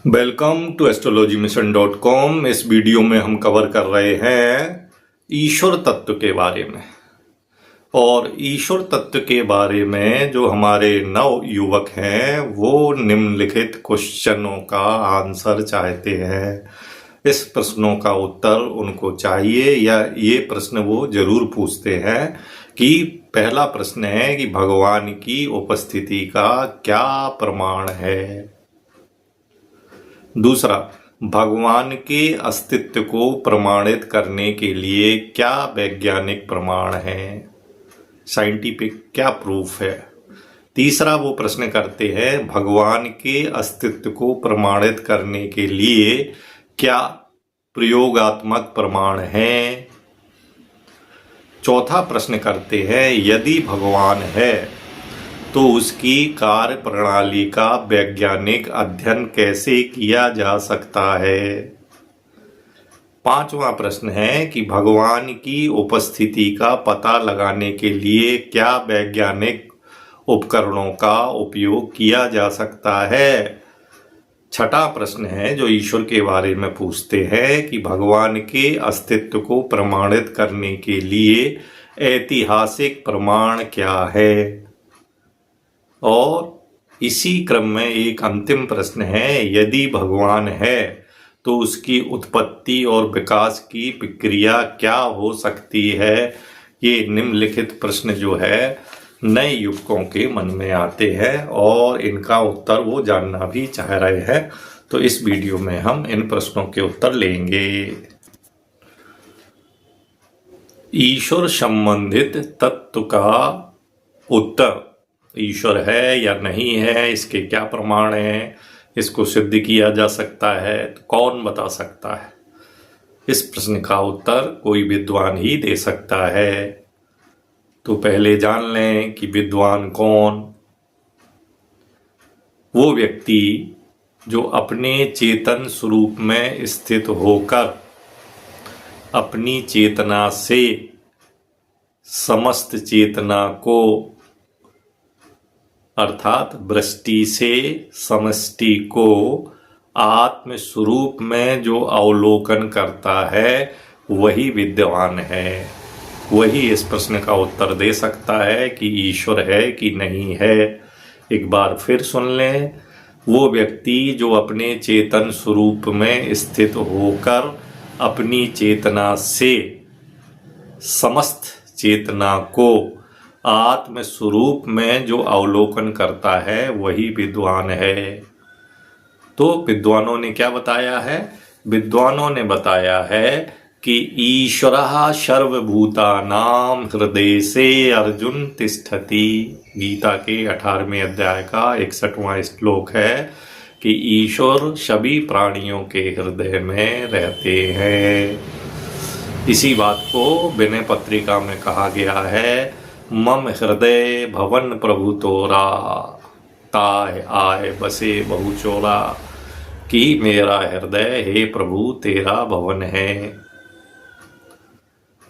Welcome to astrologymission.com। इस video में हम कवर कर रहे हैं ईश्वर तत्व के बारे में। और ईश्वर तत्व के बारे में जो हमारे नव युवक हैं वो निम्नलिखित क्वेश्चनों का आंसर चाहते हैं। इस प्रश्नों का उत्तर उनको चाहिए या ये प्रश्न वो जरूर पूछते हैं कि पहला प्रश्न है कि भगवान की उपस्थिति का क्या प्रमाण है। दूसरा, भगवान के अस्तित्व को प्रमाणित करने के लिए क्या वैज्ञानिक प्रमाण है, साइंटिफिक क्या प्रूफ है। तीसरा वो प्रश्न करते हैं भगवान के अस्तित्व को प्रमाणित करने के लिए क्या प्रयोगात्मक प्रमाण है। चौथा प्रश्न करते हैं यदि भगवान है तो उसकी कार्य प्रणाली का वैज्ञानिक अध्ययन कैसे किया जा सकता है। पांचवा प्रश्न है कि भगवान की उपस्थिति का पता लगाने के लिए क्या वैज्ञानिक उपकरणों का उपयोग किया जा सकता है। छठा प्रश्न है जो ईश्वर के बारे में पूछते हैं कि भगवान के अस्तित्व को प्रमाणित करने के लिए ऐतिहासिक प्रमाण क्या है। और इसी क्रम में एक अंतिम प्रश्न है यदि भगवान है तो उसकी उत्पत्ति और विकास की प्रक्रिया क्या हो सकती है। ये निम्नलिखित प्रश्न जो है नए युवकों के मन में आते हैं और इनका उत्तर वो जानना भी चाह रहे हैं। तो इस वीडियो में हम इन प्रश्नों के उत्तर लेंगे। ईश्वर संबंधित तत्व का उत्तर, ईश्वर है या नहीं है, इसके क्या प्रमाण हैं, इसको सिद्ध किया जा सकता है तो कौन बता सकता है। इस प्रश्न का उत्तर कोई विद्वान ही दे सकता है। तो पहले जान लें कि विद्वान कौन। वो व्यक्ति जो अपने चेतन स्वरूप में स्थित होकर अपनी चेतना से समस्त चेतना को अर्थात वृष्टि से समष्टि को आत्म स्वरूप में जो अवलोकन करता है वही विद्वान है। वही इस प्रश्न का उत्तर दे सकता है कि ईश्वर है कि नहीं है। एक बार फिर सुन लें, वो व्यक्ति जो अपने चेतन स्वरूप में स्थित होकर अपनी चेतना से समस्त चेतना को आत्म स्वरूप में जो अवलोकन करता है वही विद्वान है। तो विद्वानों ने क्या बताया है। विद्वानों ने बताया है कि ईश्वरः सर्वभूतानां हृदय से अर्जुन तिष्ठति। गीता के 18वें अध्याय का 61वां श्लोक है कि ईश्वर सभी प्राणियों के हृदय में रहते हैं। इसी बात को विनय पत्रिका में कहा गया है, मम हृदय भवन प्रभु तोरा, ताय आय बसे बहु चोरा। कि मेरा हृदय हे प्रभु तेरा भवन है।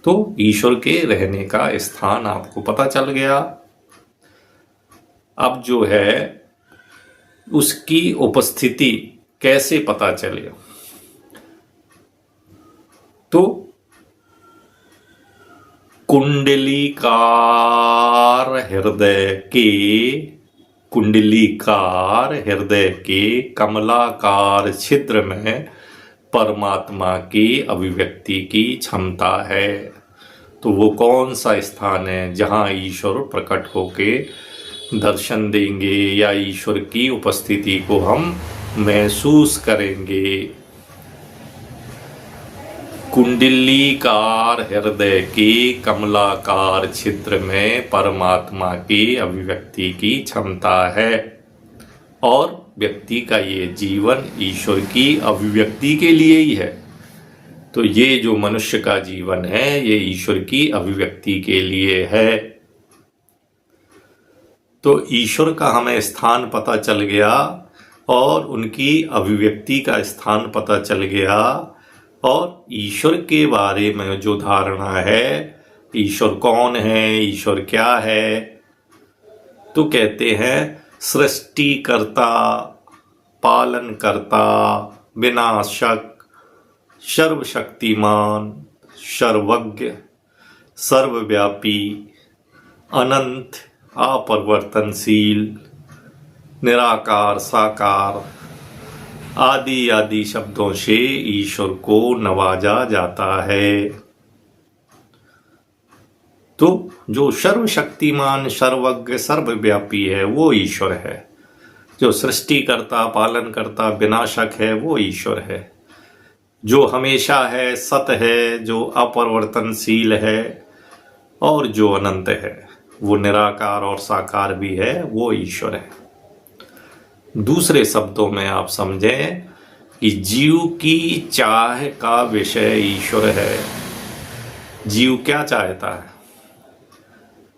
तो ईश्वर के रहने का स्थान आपको पता चल गया। अब जो है उसकी उपस्थिति कैसे पता चले। तो कुंडलीकार हृदय के कमलाकार छिद्र में परमात्मा की अभिव्यक्ति की क्षमता है। तो वो कौन सा स्थान है जहाँ ईश्वर प्रकट होके दर्शन देंगे या ईश्वर की उपस्थिति को हम महसूस करेंगे। कुंडलीकार हृदय के कमलाकार छिद्र में परमात्मा की अभिव्यक्ति की क्षमता है और व्यक्ति का ये जीवन ईश्वर की अभिव्यक्ति के लिए ही है। तो ये जो मनुष्य का जीवन है ये ईश्वर की अभिव्यक्ति के लिए है। तो ईश्वर का हमें स्थान पता चल गया और उनकी अभिव्यक्ति का स्थान पता चल गया। और ईश्वर के बारे में जो धारणा है, ईश्वर कौन है, ईश्वर क्या है, तो कहते हैं सृष्टिकर्ता, पाल पालन करता, विनाशक, सर्वशक्तिमान, सर्वज्ञ, सर्वव्यापी, अनंत, अपरिवर्तनशील, निराकार, साकार आदि आदि शब्दों से ईश्वर को नवाजा जाता है। तो जो सर्वशक्तिमान, सर्वज्ञ, सर्वव्यापी है वो ईश्वर है। जो सृष्टि करता, पालन करता, विनाशक है वो ईश्वर है। जो हमेशा है, सत है, जो अपरिवर्तनशील है और जो अनंत है, वो निराकार और साकार भी है, वो ईश्वर है। दूसरे शब्दों में आप समझें कि जीव की चाह का विषय ईश्वर है। जीव क्या चाहता है?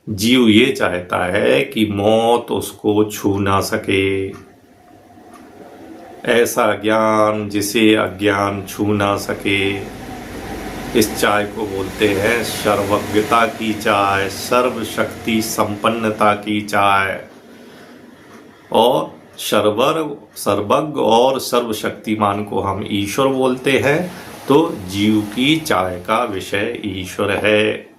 जीव ये चाहता है कि मौत उसको छू ना सके। ऐसा ज्ञान जिसे अज्ञान छू ना सके, इस चाह को बोलते हैं सर्वज्ञता की चाह, सर्वशक्ति संपन्नता की चाह। और सर्वज्ञ और सर्वशक्तिमान को हम ईश्वर बोलते हैं। तो जीव की चाह का विषय ईश्वर है।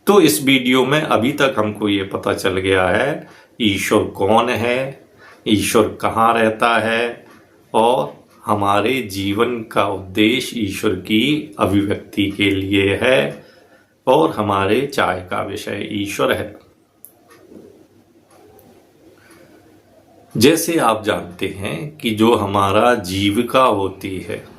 तो इस वीडियो में अभी तक हमको ये पता चल गया है ईश्वर कौन है, ईश्वर कहाँ रहता है और हमारे जीवन का उद्देश्य ईश्वर की अभिव्यक्ति के लिए है और हमारे चाह का विषय ईश्वर है। जैसे आप जानते हैं कि जो हमारा जीविका होती है,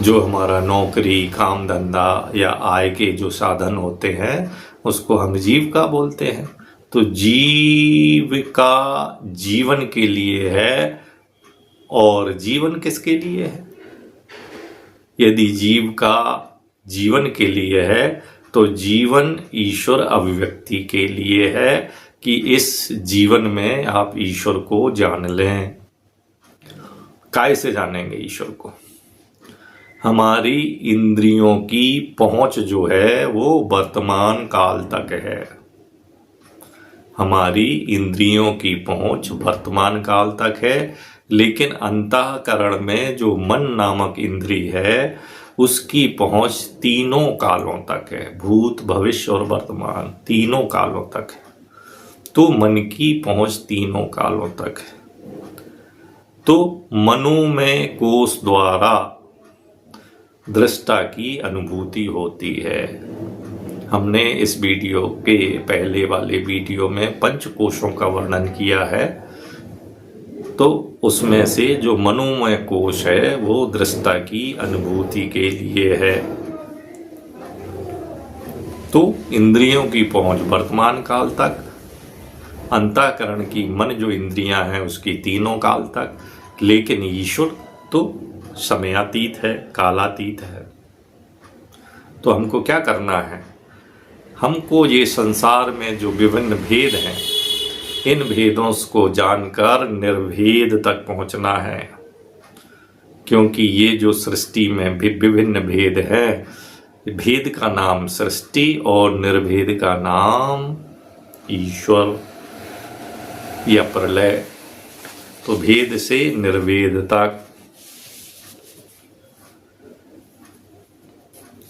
जो हमारा नौकरी, काम धंधा या आय के जो साधन होते हैं उसको हम जीविका बोलते हैं। तो जीविका जीवन के लिए है और जीवन किसके लिए है? यदि जीविका जीवन के लिए है तो जीवन ईश्वर अभिव्यक्ति के लिए है कि इस जीवन में आप ईश्वर को जान लें। कैसे जानेंगे ईश्वर को? हमारी इंद्रियों की पहुंच जो है वो वर्तमान काल तक है। हमारी इंद्रियों की पहुंच वर्तमान काल तक है, लेकिन अंतःकरण में जो मन नामक इंद्री है उसकी पहुंच तीनों कालों तक है। भूत, भविष्य और वर्तमान तीनों कालों तक है। तो मन की पहुंच तीनों कालों तक है। तो मनोमय कोश द्वारा दृष्टा की अनुभूति होती है। हमने इस वीडियो के पहले वाले वीडियो में पंचकोशों का वर्णन किया है। तो उसमें से जो मनोमय कोश है वो दृष्टा की अनुभूति के लिए है। तो इंद्रियों की पहुंच वर्तमान काल तक, अंतःकरण की मन जो इंद्रियां हैं उसकी तीनों काल तक, लेकिन ईश्वर तो समयातीत है, कालातीत है। तो हमको क्या करना है? हमको ये संसार में जो विभिन्न भेद हैं इन भेदों को जानकर निर्भेद तक पहुंचना है। क्योंकि ये जो सृष्टि में विभिन्न भेद हैं, भेद का नाम सृष्टि और निर्भेद का नाम ईश्वर या प्रलय। तो भेद से निर्भेद तक,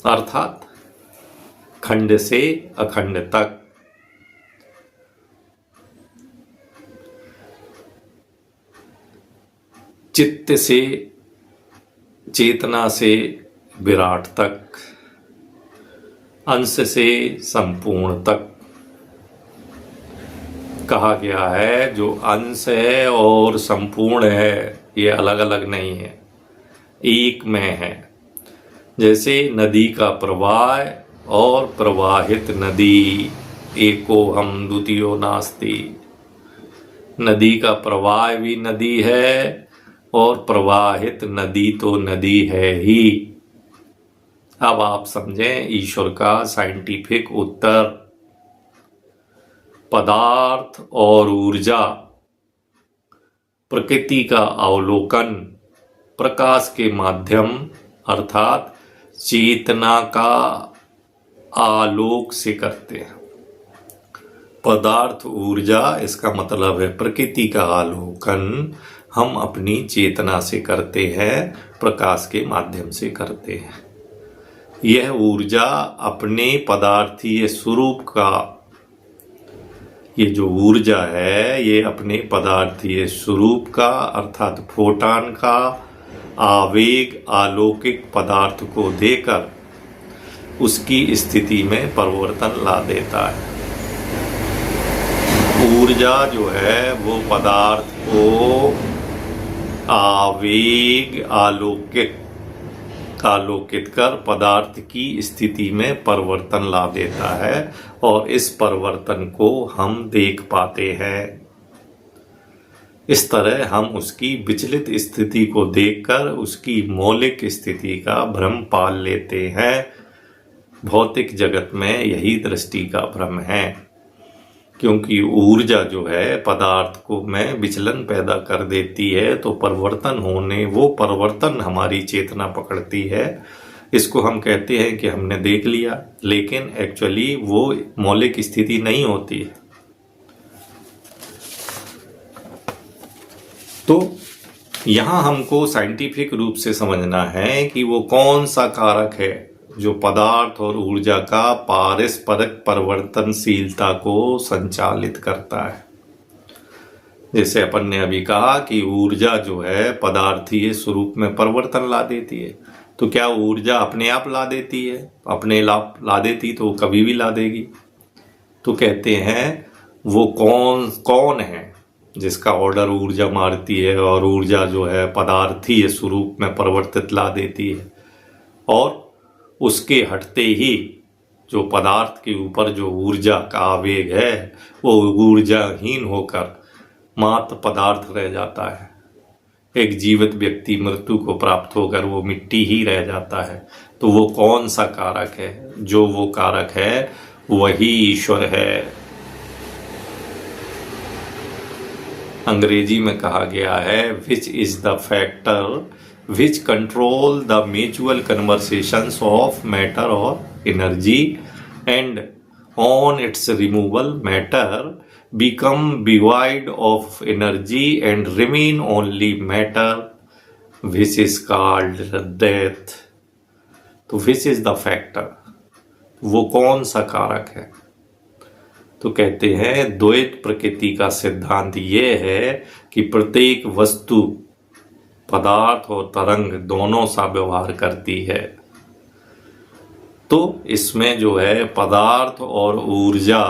अर्थात खंड से अखंड तक। चित्त से चेतना से विराट तक, अंश से संपूर्ण तक। कहा गया है जो अंश है और संपूर्ण है ये अलग अलग नहीं है, एक में है। जैसे नदी का प्रवाह और प्रवाहित नदी, एको हम द्वितीयो नास्ति। नदी का प्रवाह भी नदी है और प्रवाहित नदी तो नदी है ही। अब आप समझें ईश्वर का साइंटिफिक उत्तर। पदार्थ और ऊर्जा, प्रकृति का अवलोकन प्रकाश के माध्यम अर्थात चेतना का आलोक से करते हैं। पदार्थ ऊर्जा, इसका मतलब है प्रकृति का आलोकन हम अपनी चेतना से करते हैं, प्रकाश के माध्यम से करते हैं। यह ऊर्जा अपने पदार्थीय स्वरूप का, ये जो ऊर्जा है ये अपने पदार्थीय स्वरूप का अर्थात फोटान का आवेग अलौकिक पदार्थ को देकर उसकी स्थिति में परिवर्तन ला देता है। ऊर्जा जो है वो पदार्थ को आवेग आलोकित कर पदार्थ की स्थिति में परिवर्तन ला देता है और इस परिवर्तन को हम देख पाते हैं। इस तरह हम उसकी विचलित स्थिति को देखकर उसकी मौलिक स्थिति का भ्रम पाल लेते हैं। भौतिक जगत में यही दृष्टि का भ्रम है, क्योंकि ऊर्जा जो है पदार्थ को में विचलन पैदा कर देती है, तो वो परिवर्तन हमारी चेतना पकड़ती है। इसको हम कहते हैं कि हमने देख लिया, लेकिन एक्चुअली वो मौलिक स्थिति नहीं होती है। तो यहाँ हमको साइंटिफिक रूप से समझना है कि वो कौन सा कारक है जो पदार्थ और ऊर्जा का पारस्परिक परिवर्तनशीलता को संचालित करता है। जैसे अपन ने अभी कहा कि ऊर्जा जो है पदार्थीय स्वरूप में परिवर्तन ला देती है, तो क्या ऊर्जा अपने आप ला देती है? अपने ला देती तो कभी भी ला देगी। तो कहते हैं वो कौन है जिसका ऑर्डर ऊर्जा मारती है और ऊर्जा जो है पदार्थीय स्वरूप में परिवर्तित ला देती है, और उसके हटते ही जो पदार्थ के ऊपर जो ऊर्जा का आवेग है वो ऊर्जाहीन होकर मात्र पदार्थ रह जाता है। एक जीवित व्यक्ति मृत्यु को प्राप्त होकर वो मिट्टी ही रह जाता है। तो वो कौन सा कारक है? जो वो कारक है वही ईश्वर है। अंग्रेजी में कहा गया है which is the factor which control the mutual conversations of matter or energy, and on its removal matter become devoid of energy and remain only matter, which is called death. तो which is the factor, वो कौन सा कारक है? तो कहते हैं द्वैत प्रकृति का सिद्धांत ये है कि प्रत्येक वस्तु पदार्थ और तरंग दोनों सा व्यवहार करती है। तो इसमें जो है पदार्थ और ऊर्जा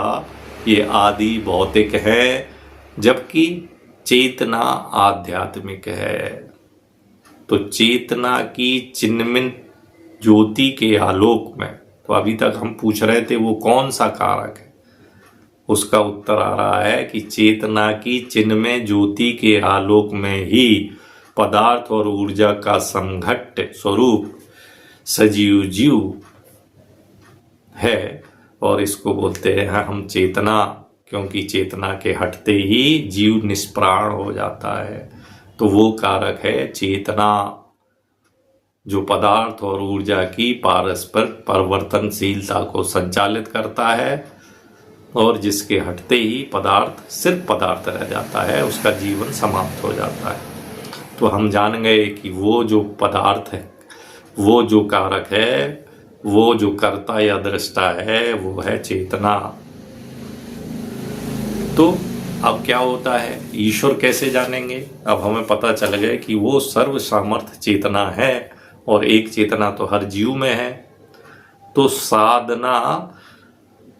ये आदि भौतिक है, जबकि चेतना आध्यात्मिक है। तो चेतना की चिन्मय ज्योति के आलोक में, तो अभी तक हम पूछ रहे थे वो कौन सा कारक है, उसका उत्तर आ रहा है कि चेतना की चिन्मय ज्योति के आलोक में ही पदार्थ और ऊर्जा का समघट्ट स्वरूप सजीव जीव है, और इसको बोलते हैं हम चेतना, क्योंकि चेतना के हटते ही जीव निष्प्राण हो जाता है। तो वो कारक है चेतना, जो पदार्थ और ऊर्जा की पारस्परिक परिवर्तनशीलता को संचालित करता है, और जिसके हटते ही पदार्थ सिर्फ पदार्थ रह जाता है, उसका जीवन समाप्त हो जाता है। तो हम जान गए कि वो जो पदार्थ है, वो जो कारक है, वो जो कर्ता या दृष्टा है, वो है चेतना। तो अब क्या होता है, ईश्वर कैसे जानेंगे? अब हमें पता चल गया कि वो सर्व सामर्थ्य चेतना है और एक चेतना तो हर जीव में है। तो साधना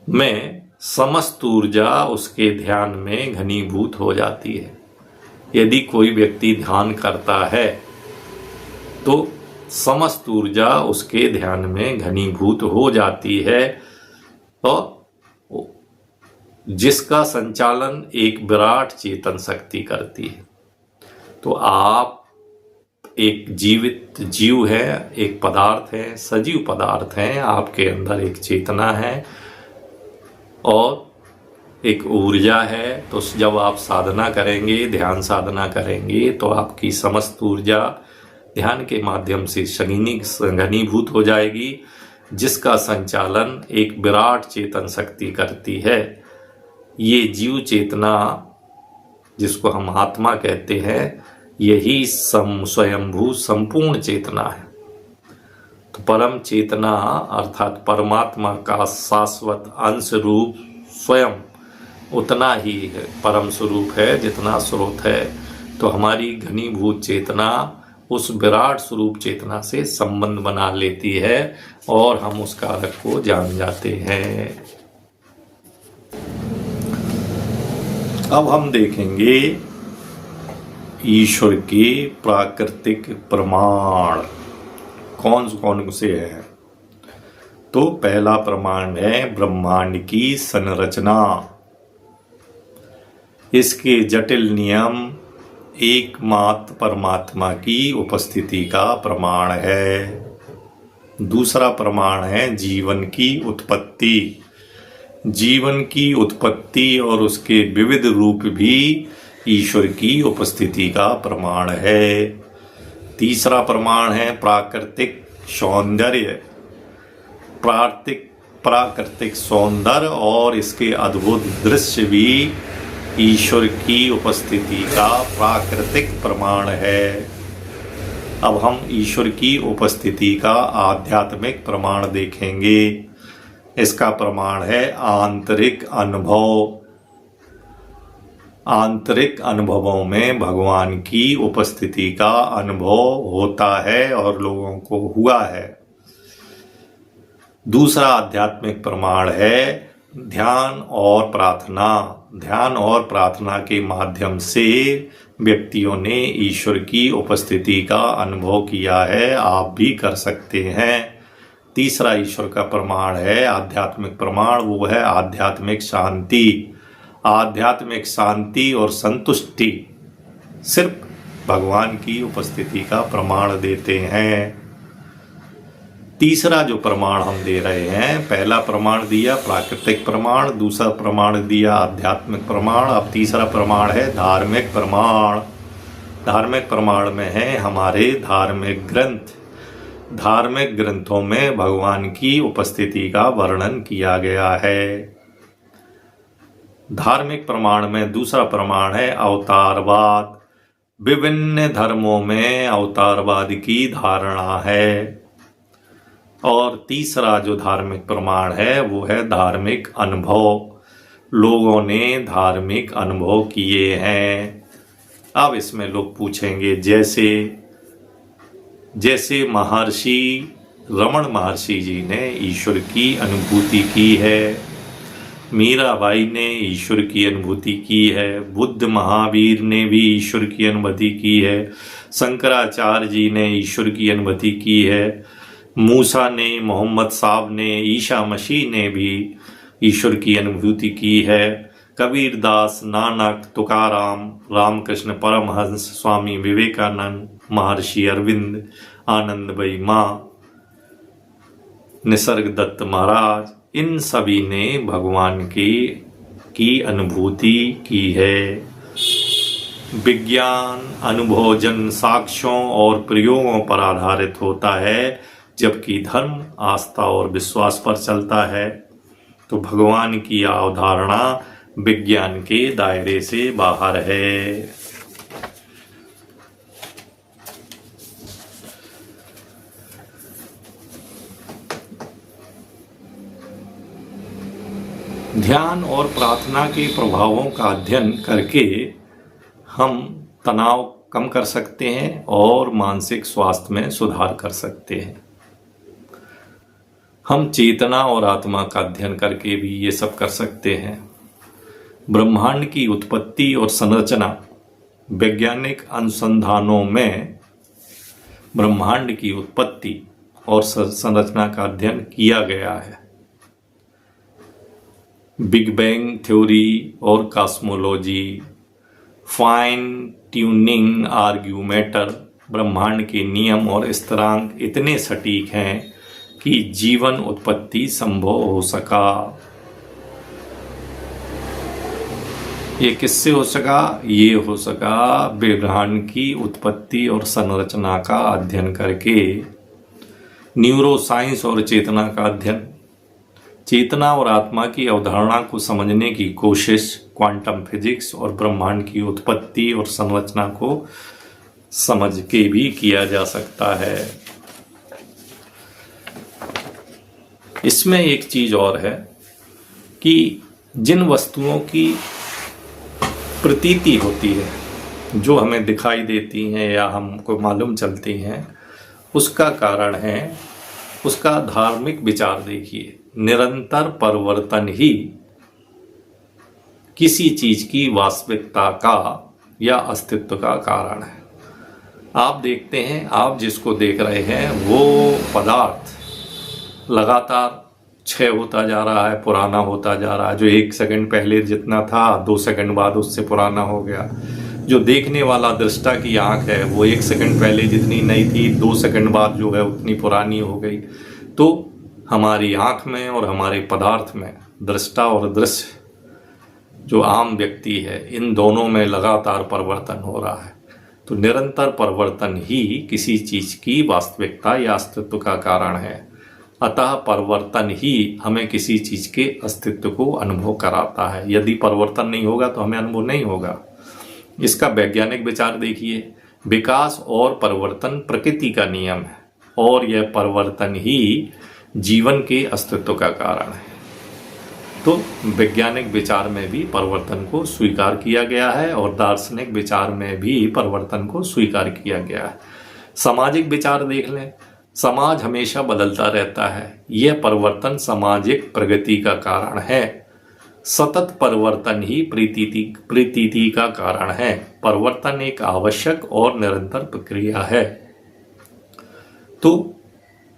में समस्त ऊर्जा उसके ध्यान में घनीभूत हो जाती है। यदि कोई व्यक्ति ध्यान करता है तो समस्त ऊर्जा उसके ध्यान में घनीभूत हो जाती है, और जिसका संचालन एक विराट चेतन शक्ति करती है। तो आप एक जीवित जीव है, एक पदार्थ है, सजीव पदार्थ हैं, आपके अंदर एक चेतना है और एक ऊर्जा है। तो जब आप साधना करेंगे, ध्यान साधना करेंगे, तो आपकी समस्त ऊर्जा ध्यान के माध्यम से घनीभूत हो जाएगी, जिसका संचालन एक विराट चेतन शक्ति करती है। ये जीव चेतना जिसको हम आत्मा कहते हैं, यही स्वयंभू संपूर्ण चेतना है। तो परम चेतना अर्थात परमात्मा का शाश्वत अंश रूप स्वयं उतना ही है, परम स्वरूप है जितना स्रोत है। तो हमारी घनीभूत चेतना उस विराट स्वरूप चेतना से संबंध बना लेती है और हम उस कारक को जान जाते हैं। अब हम देखेंगे ईश्वर के प्राकृतिक प्रमाण कौन से हैं। तो पहला प्रमाण है ब्रह्मांड की संरचना। इसके जटिल नियम एकमात्र परमात्मा की उपस्थिति का प्रमाण है। दूसरा प्रमाण है जीवन की उत्पत्ति। जीवन की उत्पत्ति और उसके विविध रूप भी ईश्वर की उपस्थिति का प्रमाण है। तीसरा प्रमाण है प्राकृतिक सौंदर्य। प्राकृतिक सौंदर्य और इसके अद्भुत दृश्य भी ईश्वर की उपस्थिति का प्राकृतिक प्रमाण है। अब हम ईश्वर की उपस्थिति का आध्यात्मिक प्रमाण देखेंगे। इसका प्रमाण है आंतरिक अनुभव। आंतरिक अनुभवों में भगवान की उपस्थिति का अनुभव होता है और लोगों को हुआ है। दूसरा आध्यात्मिक प्रमाण है ध्यान और प्रार्थना। ध्यान और प्रार्थना के माध्यम से व्यक्तियों ने ईश्वर की उपस्थिति का अनुभव किया है। आप भी कर सकते हैं। तीसरा ईश्वर का प्रमाण है आध्यात्मिक प्रमाण, वो है आध्यात्मिक शांति। आध्यात्मिक शांति और संतुष्टि सिर्फ भगवान की उपस्थिति का प्रमाण देते हैं। तीसरा जो प्रमाण हम दे रहे हैं, पहला प्रमाण दिया प्राकृतिक प्रमाण, दूसरा प्रमाण दिया आध्यात्मिक प्रमाण, अब तीसरा प्रमाण है धार्मिक प्रमाण। धार्मिक प्रमाण में है हमारे धार्मिक ग्रंथ। धार्मिक ग्रंथों में भगवान की उपस्थिति का वर्णन किया गया है। धार्मिक प्रमाण में दूसरा प्रमाण है अवतारवाद। विभिन्न धर्मों में अवतारवाद की धारणा है। और तीसरा जो धार्मिक प्रमाण है वो है धार्मिक अनुभव। लोगों ने धार्मिक अनुभव किए हैं। अब इसमें लोग पूछेंगे जैसे महर्षि रमण महर्षि जी ने ईश्वर की अनुभूति की है, मीराबाई ने ईश्वर की अनुभूति की है, बुद्ध महावीर ने भी ईश्वर की अनुभूति की है, शंकराचार्य जी ने ईश्वर की अनुभूति की है, मूसा ने, मोहम्मद साहब ने, ईसा मसीह ने भी ईश्वर की अनुभूति की है, कबीरदास, नानक, तुकाराम, रामकृष्ण परमहंस, स्वामी विवेकानंद, महर्षि अरविंद, आनंदमयी माँ, निसर्गदत्त महाराज, इन सभी ने भगवान की अनुभूति की है। विज्ञान अनुभवजन साक्ष्यों और प्रयोगों पर आधारित होता है, जबकि धर्म आस्था और विश्वास पर चलता है। तो भगवान की अवधारणा विज्ञान के दायरे से बाहर है। ध्यान और प्रार्थना के प्रभावों का अध्ययन करके हम तनाव कम कर सकते हैं और मानसिक स्वास्थ्य में सुधार कर सकते हैं। हम चेतना और आत्मा का अध्ययन करके भी ये सब कर सकते हैं। ब्रह्मांड की उत्पत्ति और संरचना, वैज्ञानिक अनुसंधानों में ब्रह्मांड की उत्पत्ति और संरचना का अध्ययन किया गया है। बिग बैंग थ्योरी और कॉस्मोलॉजी, फाइन ट्यूनिंग आर्ग्यूमेटर, ब्रह्मांड के नियम और स्थिरांक इतने सटीक हैं कि जीवन उत्पत्ति संभव हो सका। ये किससे हो सका? ये हो सका ब्रह्मांड की उत्पत्ति और संरचना का अध्ययन करके। न्यूरो साइंस और चेतना का अध्ययन, चेतना और आत्मा की अवधारणा को समझने की कोशिश क्वांटम फिजिक्स और ब्रह्मांड की उत्पत्ति और संरचना को समझ के भी किया जा सकता है। इसमें एक चीज और है कि जिन वस्तुओं की प्रतीति होती है, जो हमें दिखाई देती हैं या हमको मालूम चलती हैं, उसका कारण है उसका धार्मिक विचार। देखिए, निरंतर परिवर्तन ही किसी चीज की वास्तविकता का या अस्तित्व का कारण है। आप देखते हैं, आप जिसको देख रहे हैं वो पदार्थ लगातार क्षय होता जा रहा है, पुराना होता जा रहा है। जो 1 सेकंड पहले जितना था 2 सेकंड बाद उससे पुराना हो गया। जो देखने वाला दृष्टा की आंख है वो 1 सेकंड पहले जितनी नई थी 2 सेकंड बाद जो है उतनी पुरानी हो गई। तो हमारी आंख में और हमारे पदार्थ में दृष्टा और दृश्य जो आम व्यक्ति है, इन दोनों में लगातार परिवर्तन हो रहा है। तो निरंतर परिवर्तन ही किसी चीज की वास्तविकता या अस्तित्व का कारण है। अतः परिवर्तन ही हमें किसी चीज के अस्तित्व को अनुभव कराता है। यदि परिवर्तन नहीं होगा तो हमें अनुभव नहीं होगा। इसका वैज्ञानिक विचार देखिए, विकास और परिवर्तन प्रकृति का नियम है और यह परिवर्तन ही जीवन के अस्तित्व का कारण है। तो वैज्ञानिक विचार में भी परिवर्तन को स्वीकार किया गया है और दार्शनिक विचार में भी परिवर्तन को स्वीकार किया गया है। सामाजिक विचार देख लें, समाज हमेशा बदलता रहता है। यह परिवर्तन सामाजिक प्रगति का कारण है। सतत परिवर्तन ही प्रतीति का कारण है। परिवर्तन एक आवश्यक और निरंतर प्रक्रिया है। तो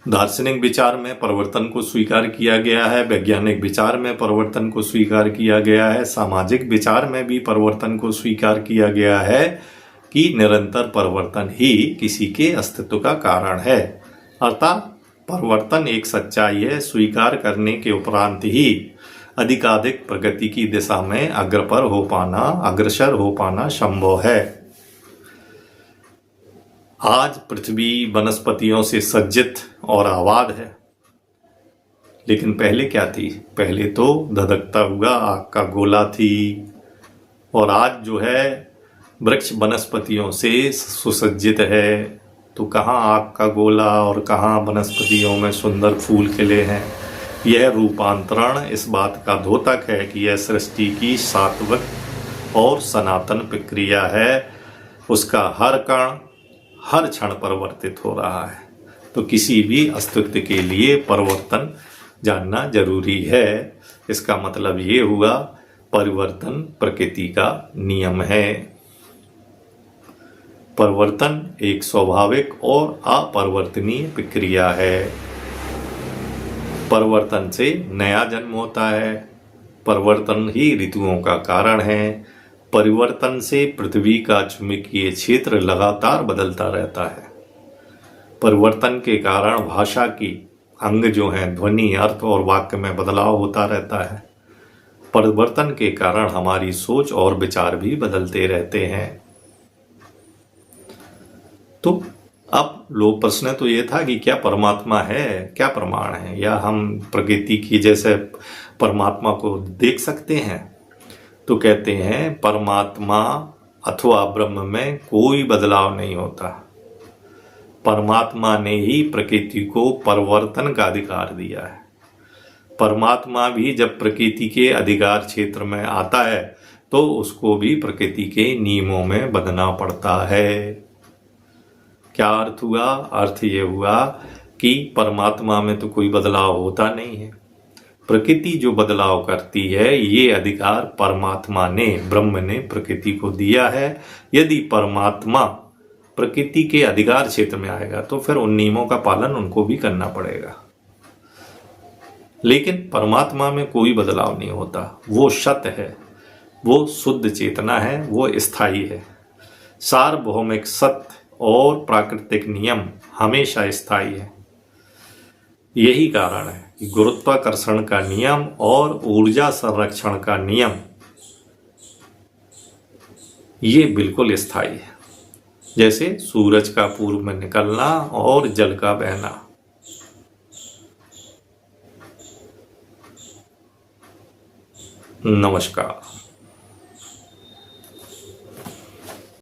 दार्शनिक विचार में परिवर्तन को स्वीकार किया गया है, वैज्ञानिक विचार में परिवर्तन को स्वीकार किया गया है, सामाजिक विचार में भी परिवर्तन को स्वीकार किया गया है कि निरंतर परिवर्तन ही किसी के अस्तित्व का कारण है। अर्थात परिवर्तन एक सच्चाई है, स्वीकार करने के उपरांत ही अधिकाधिक प्रगति की दिशा में अग्रसर हो पाना संभव है। आज पृथ्वी वनस्पतियों से सज्जित और आबाद है, लेकिन पहले क्या थी? पहले तो धधकता हुआ आग का गोला थी। और आज जो है वृक्ष वनस्पतियों से सुसज्जित है। तो कहाँ आग का गोला और कहाँ वनस्पतियों में सुंदर फूल खिले हैं। यह रूपांतरण इस बात का द्योतक है कि यह सृष्टि की सात्विक और सनातन प्रक्रिया है। उसका हर कण हर क्षण परिवर्तित हो रहा है। तो किसी भी अस्तित्व के लिए परिवर्तन जानना जरूरी है। इसका मतलब ये हुआ परिवर्तन प्रकृति का नियम है। परिवर्तन एक स्वाभाविक और अपरिवर्तनीय प्रक्रिया है। परिवर्तन से नया जन्म होता है। परिवर्तन ही ऋतुओं का कारण है। परिवर्तन से पृथ्वी का चुंबकीय क्षेत्र लगातार बदलता रहता है। परिवर्तन के कारण भाषा की अंग जो हैं, ध्वनि, अर्थ और वाक्य में बदलाव होता रहता है। परिवर्तन के कारण हमारी सोच और विचार भी बदलते रहते हैं। तो अब लोग प्रश्न तो ये था कि क्या परमात्मा है, क्या प्रमाण है, या हम प्रकृति की जैसे परमात्मा को देख सकते हैं? तो कहते हैं परमात्मा अथवा ब्रह्म में कोई बदलाव नहीं होता। परमात्मा ने ही प्रकृति को परिवर्तन का अधिकार दिया है। परमात्मा भी जब प्रकृति के अधिकार क्षेत्र में आता है तो उसको भी प्रकृति के नियमों में बंधना पड़ता है। क्या अर्थ हुआ? अर्थ ये हुआ कि परमात्मा में तो कोई बदलाव होता नहीं है। प्रकृति जो बदलाव करती है, ये अधिकार परमात्मा ने, ब्रह्म ने प्रकृति को दिया है। यदि परमात्मा प्रकृति के अधिकार क्षेत्र में आएगा तो फिर उन नियमों का पालन उनको भी करना पड़ेगा। लेकिन परमात्मा में कोई बदलाव नहीं होता। वो सत्य है, वो शुद्ध चेतना है, वो स्थायी है। सार्वभौमिक सत्य और प्राकृतिक नियम हमेशा स्थायी है। यही कारण है कि गुरुत्वाकर्षण का नियम और ऊर्जा संरक्षण का नियम ये बिल्कुल स्थायी है। जैसे सूरज का पूर्व में निकलना और जल का बहना। नमस्कार।